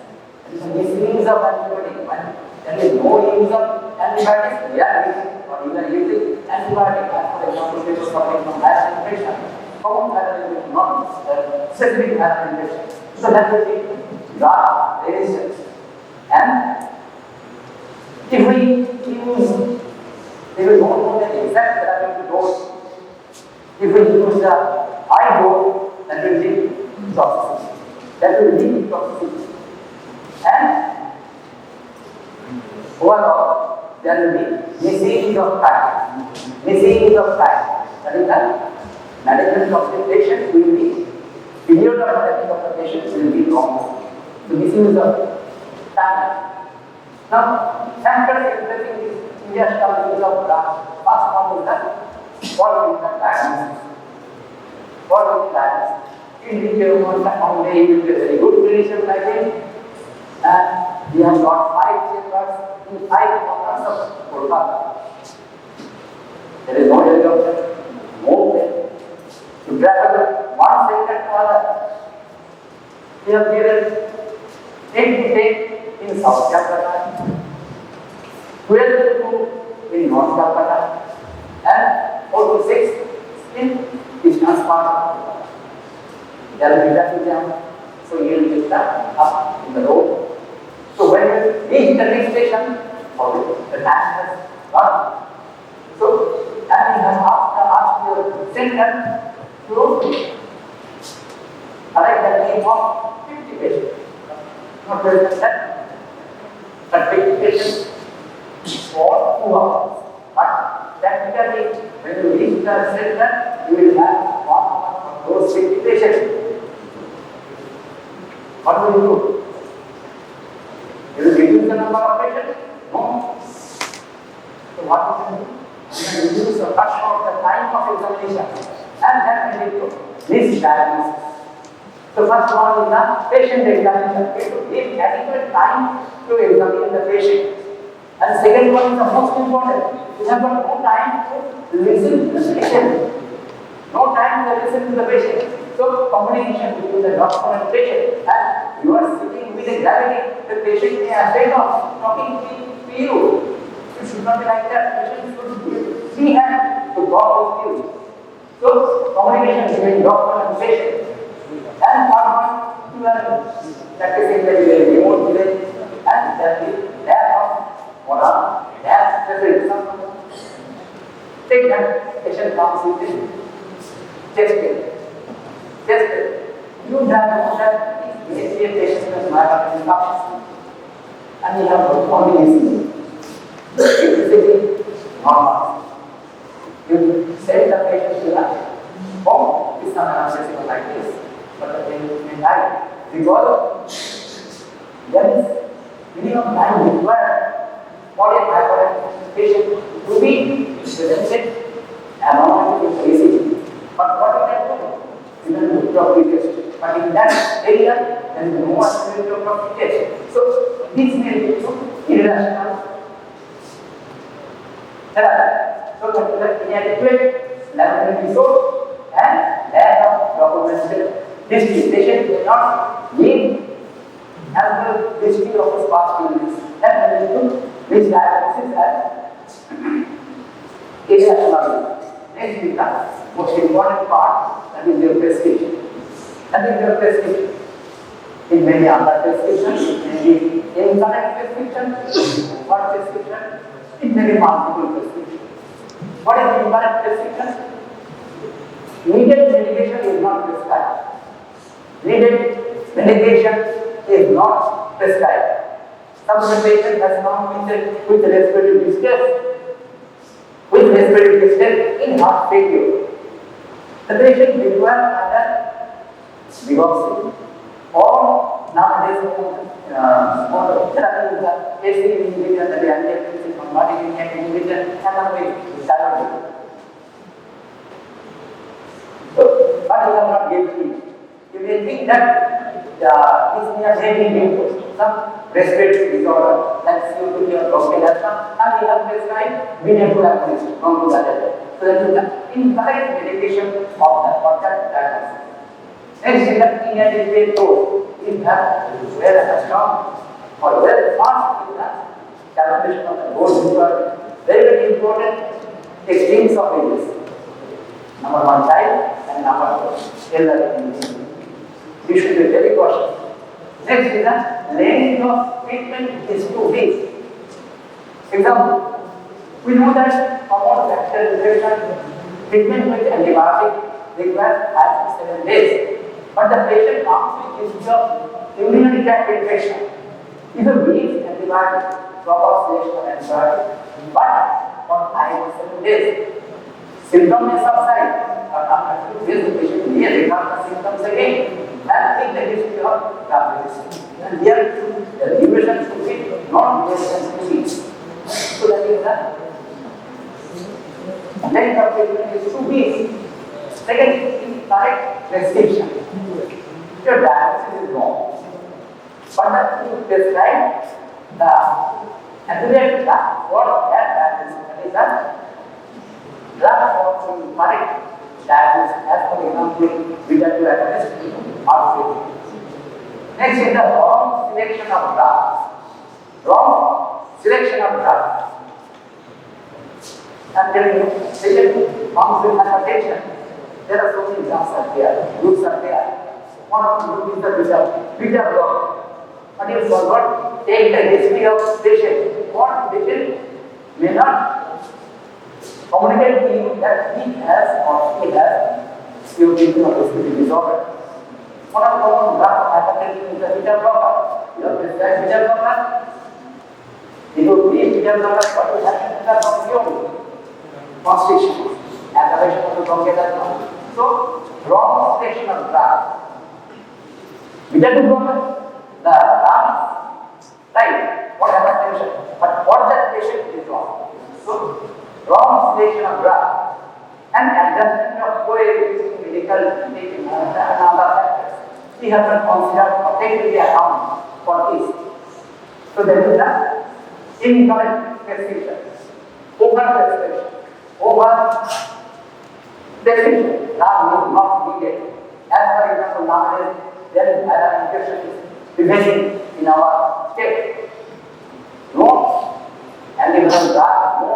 It is a misuse of antibiotics. When there is no use of antibiotics, we are using or even using antibiotics. For example, people suffering from viral infection, common viral infection, not specific viral infection. So that will be drug resistance. And if we use, we will not know the exact therapeutic dose. If we use the high dose, that will lead to toxicity. That will lead to toxicity. And overall, there will be misuse of time. Misuse of time. That is the management of the patient will be, period of management of the patient will be wrong. The misuse of time. Now, samples everything is India's use of the first one is the following the diagnosis. Following diagnosis. In which one day you will be a very good clinician like him, and we have got 5 chambers in 5 corners of Kolkata. There is no helicopter, no plane. To travel one second to another. We have given 8 to 10 in South Calcutta, 12 to 2 in North Calcutta, and 4 to 6 in Eastern part of Kolkata. There will be traffic jam, so you will get stuck up in the road. So when you reach the next station, the time has gone. So, and you have asked your center to correct the name of 50 patients. Not very much that, but 50 patients for 2 hours. But technically, when you reach the center, you will have 1 hour for those 50 patients. What will you do? You will reduce the number of patients? No. So what you can do? You can reduce or cut short the time of examination, and that will lead to misdiagnosis. So first one is the patient examination. We have to give adequate time to examine the patient. And second one is the most important. We have got no time to listen to the patient. No time to listen to the patient. So communication between the doctor and patient, and you are sitting with a gravity, the patient may afraid of talking to you. It should not be like that. Patient should see hand to talk with you. So communication between doctor and patient. And third one, you are practicing the remote village, and there is lack of moral, lack of example. Take that patient comes with chest pain. Chest pain. You diagnose that maybe a patient has myocardial infarction, and you have only ECG. It is normal. You send the patient to the home with some analgesic like this, but the patient may die because there is minimum time required for a hypertension patient to be presented along with ECG. But what we can do? We can do property test. But in that area, there is no possibility of property test. So this may lead to irrational therapy. So that inadequate laboratory resource and lack of documented history. Patient may not give ample history of his past illness. That may lead to misdiagnosis and irrationality. Next is the most important part, that is your prescription. That is your prescription. In many other prescriptions, it may be incorrect prescription, what prescription? It may be multiple prescription. What is incorrect prescription? Needed medication is not prescribed. Needed medication is not prescribed. Some of the patient has come with respiratory distress. With respiratory distress in heart failure. The patient requires either digoxin or nowadays therapy is the ACE inhibitor, the angiotensin converting inhibitor, and thyroid. So, but we have not given it. You may think that this may have heavy input. Some respiratory disorder, like COPD or bronchial asthma, and we have prescribed bronchodilators, bronchodilators. So that is the incorrect medication of that diagnosis. Next is the inadequate dose. We have where a strong or very fast in the calculation of the dose, which are very important extremes of ages. Number one, child, and number two, elderly. We should be very cautious. Next is the length of treatment is 2 weeks. Example, we know that common bacterial infection treatment with antibiotic requires 5 to 7 days. But the patient comes with history of urinary tract infection. If a weak antibiotic, proper selection of antibiotic, but for 5 to 7 days, symptom may subside, but after 2 days the patient may recover the symptoms again. And take the history of diabetes. And here the duration should be not less than 2 weeks. So that is the length of treatment is 2 weeks. Second is incorrect prescription. Your diagnosis is wrong. But you prescribe the antibiotic drug for that diagnosis. That is the drug for incorrect diagnosis. As for example, beta-2 agonist or failure. Next is the wrong selection of drugs. Wrong selection of drugs. And then second comes with hypertension. There are so many drugs are there, groups are there. One of the group is the beta blocker. But you forgot, take the history of patient. What patient may not communicate to you that he has or she has COPD or respiratory disorder. One of the common drug hypertension is the beta blocker. You have prescribed beta blocker. You don't need beta blocker, what will happen to the consume? Constriction, aggravation of the bronchial asthma. So, wrong selection of drug. Beta blocker, the drug is right for hypertension, but what that patient is wrong. So, wrong selection of drug and adjustment of co-existing medical taking and other factors. We have to consider or take into account for this. So there is the incorrect prescription, over prescription, over prescription. Drug is not needed. As for example, nowadays there is viral infection prevailing in our state. No antibiotic drug, no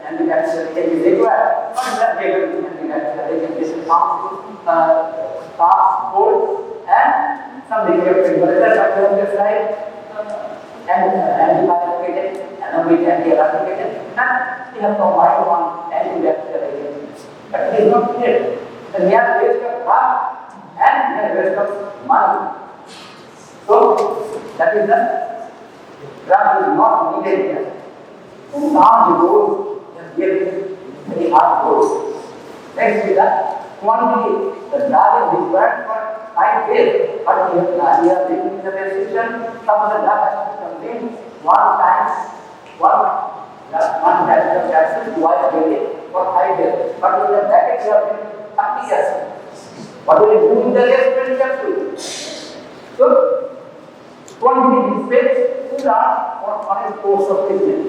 antibacterial can be required. But that antibacterial is cough, cold, and some degree of temperature. But we have prescribed antibiotic, anaerobic anti-eradicated, and we have combined one antibacterial agent. But it is not needed. The near waste of drug and near waste of money. So that is the drug is not needed here. Too large dose is given very hard dose. Next is the quantity. The drug is required for 5 days, but we are taking the prescription. Some of the drug has to be consumed one time of capsule twice daily for 5 days. But in the packet we have 30 capsules. What will you do in the rest 20 capsules? So quantity dispensed too large for a course of treatment.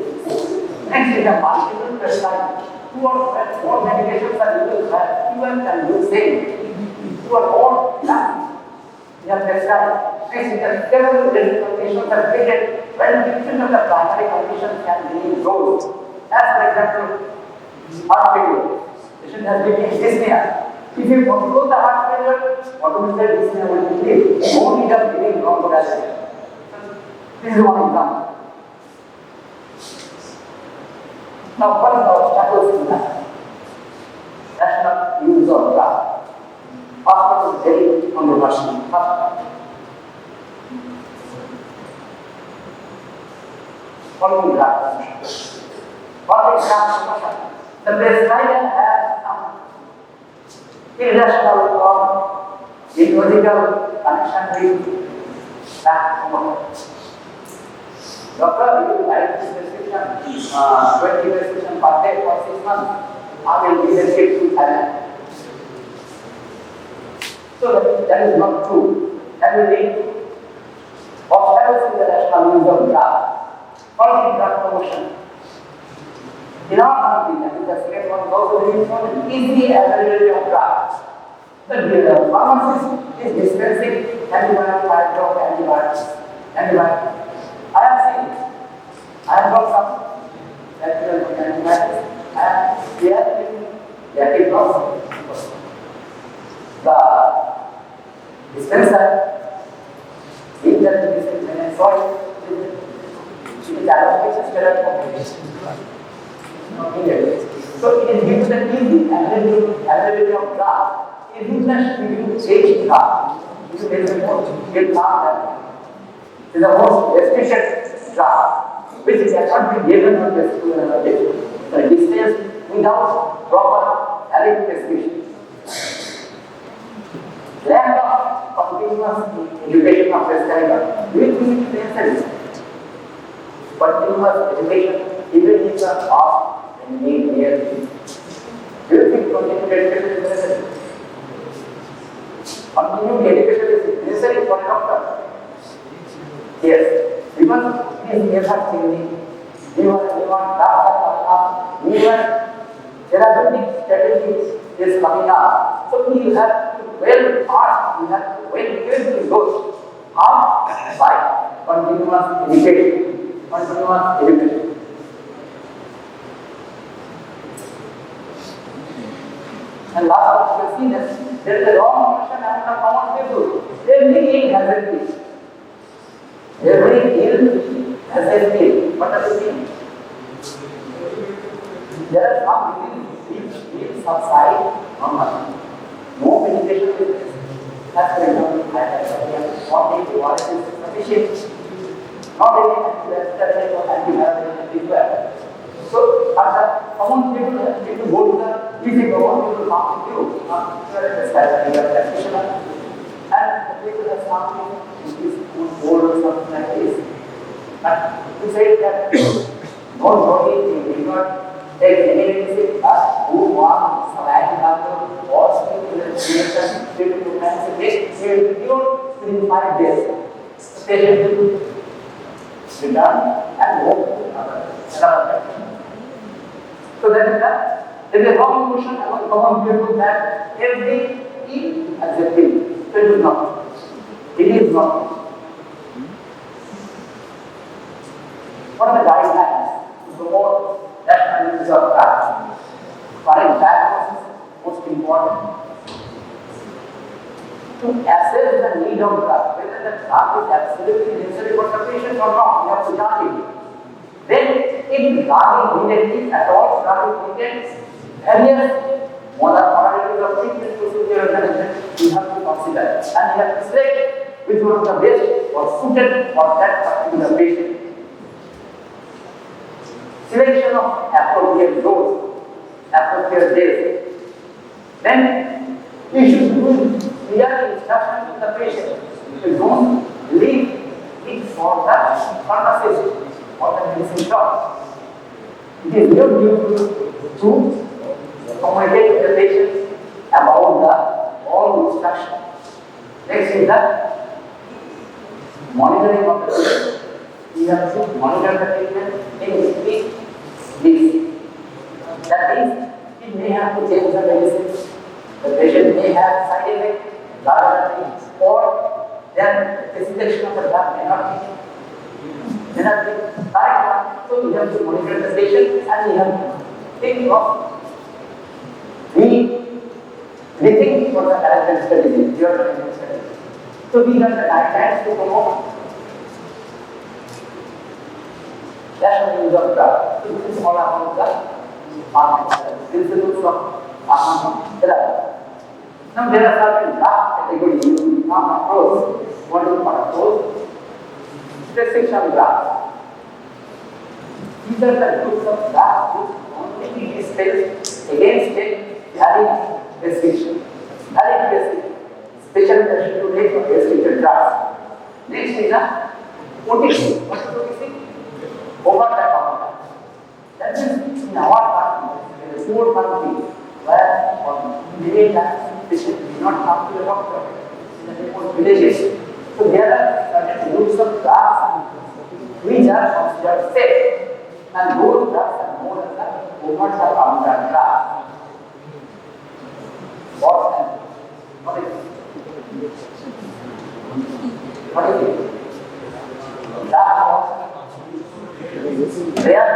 Next is the multiple prescribing. 2 or more medications are used, but even can do same. 2 or more drugs we have prescribed. Next is the several conditions are treated when treatment of the primary conditions can be resolved. As for example, heart failure. Patient has been dyspnea. If you control the heart failure, automatically dyspnea will be cleared. No need of giving bronchodilator. This is one example. Now, what is the obstacles in that? Rational use of drug. Hospital is very controversial. Following drug. Following drug. The prescriber has some irrational or illogical connection with that hormone. Doctor, you write this prescription, 20 prescription per day for 6 months. I will give a ship to Thailand. So that is not true. That will lead to else is the rational use of drug? First, drug promotion. In our country, that is the second one, also there is no easy availability of drugs. The pharmacist is dispensing antibiotic, antibiotics. I have seen it. I have got some antibiotics, and they are taking loss. The dispenser, in that medicine, when I saw it, it is allocated steroid combination. So it is given the easy availability of drug. It is not giving change drug. It is a more get drug. It is the most restricted drug, which cannot be given on the distance without proper valid prescription. Lack of continuous education of prescriber will be necessary. Continuous education, even if the past and need years, will be continued education is necessary. Continued education is necessary for a doctor. Yes, because these years are changing. Even therapeutic strategies is coming up. So you have to well ask, you have to well carefully go. How? By continuous education. Continuous education. And last of you see that there is a wrong notion among the common people. Every ill has a pill. Every ill has a pill. What does it mean? There are some diseases which subside normally. No medication is as for example, what is sufficient. Not any antibiotic required. So, as a common people need to go to the easy common people come to you, practitioner, and the people have something which is old or something like this. And to say that don't worry, you will not take any medicine, but who want saline doctor or speak to the physician, speak to the cancer, he will be cured within 5 days. The patient will return and go to another practitioner. So there is a wrong notion among common people that every ill has a pill. So it is not. It is not. What are the guidelines to promote rational use of drugs? For a diagnosis, most important. To assess the need of drug, whether the drug is absolutely necessary for the patient or not, we have to judge it. Then, if drug is needed, if at all drug is needed, various modalities of treatment procedure and management we have to consider, and we have to select which one is the best or suited for that particular patient. Selection of appropriate dose, appropriate days. Then we should give clear instruction to the patient. You don't leave it for the pharmacist or the medicine shop. It is your duty to communicate with the patient about the all instruction. Next is the monitoring of the patient. We have to monitor the patient in this. That means it may have to change the medicine. The patient may have side effects, or then the selection of the drug may not be correct one. So we have to monitor the patient and we have to think of rethink for the correct strategy, your strategy. So these are the guidelines to promote rational use of drug. So this is all about the principles of pharmacology. Now there are certain drug categories you become approach. What is approach? Prescription drugs. These are the groups of drugs which only be dispensed against a valid prescription. Valid prescription. Special attention to take of prescription drugs. Next is the OTC. What is OTC? Over the counter. That means in our country, in a poor country, where many times patients do not come to the doctor in the remote villages. So there are certain groups of drugs which are considered safe, and those drugs are known as the over-the-counter drugs. What is it? What is it? Drugs. They are